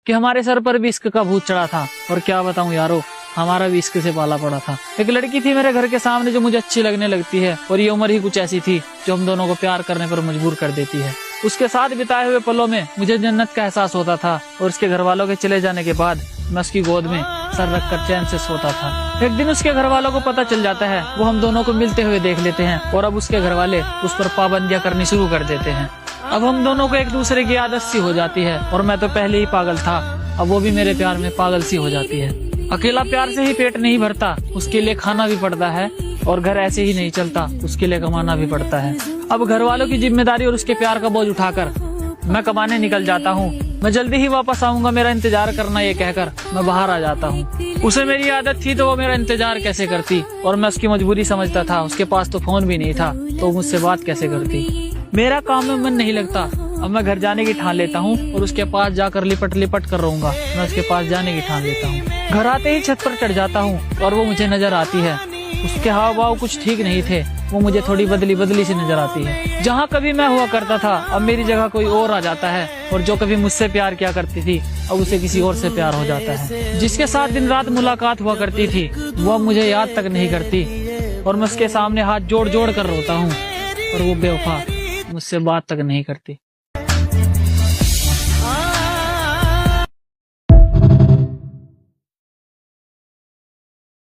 कि हमारे सर पर भी इश्क का भूत चढ़ा था। और क्या बताऊं यारो, हमारा भी इश्क से पाला पड़ा था। एक लड़की थी मेरे घर के सामने जो मुझे अच्छी लगने लगती है, और ये उम्र ही कुछ ऐसी थी जो हम दोनों को प्यार करने पर मजबूर कर देती है। उसके साथ बिताए हुए पलों में मुझे जन्नत का एहसास होता था, और उसके घर वालों के चले जाने के बाद मैं उसकी गोद में सर रखकर चैन से सोता था। एक दिन उसके घर वालों को पता चल जाता है, वो हम दोनों को मिलते हुए देख लेते हैं, और अब उसके घर वाले उस पर पाबंदियां करनी शुरू कर देते हैं। अब हम दोनों को एक दूसरे की आदत सी हो जाती है, और मैं तो पहले ही पागल था, अब वो भी मेरे प्यार में पागल सी हो जाती है। अकेला प्यार से ही पेट नहीं भरता, उसके लिए खाना भी पड़ता है, और घर ऐसे ही नहीं चलता, उसके लिए कमाना भी पड़ता है। अब घर वालों की जिम्मेदारी और उसके प्यार का बोझ उठाकर मैं कमाने निकल जाता हूँ। मैं जल्दी ही वापस आऊंगा, मेरा इंतजार करना, ये कहकर मैं बाहर आ जाता हूँ। उसे मेरी आदत थी तो वो मेरा इंतजार कैसे करती, और मैं उसकी मजबूरी समझता था। उसके पास तो फोन भी नहीं था, तो मुझसे बात कैसे करती। मेरा काम में मन नहीं लगता, अब मैं घर जाने की ठान लेता हूँ, और उसके पास जाकर लिपट लिपट कर रहूंगा। मैं उसके पास जाने की ठान लेता हूँ। घर आते ही छत पर चढ़ जाता हूँ, और वो मुझे नजर आती है। उसके हाव भाव कुछ ठीक नहीं थे, वो मुझे थोड़ी बदली बदली सी नजर आती है। जहाँ कभी मैं हुआ करता था, अब मेरी जगह कोई और आ जाता है, और जो कभी मुझसे प्यार किया करती थी, अब उसे किसी और से प्यार हो जाता है। जिसके साथ दिन रात मुलाकात हुआ करती थी, वो अब मुझे याद तक नहीं करती, और मैं उसके सामने हाथ जोड़ जोड़ कर रोता हूँ, और वो बेवफा मुझसे बात तक नहीं करती।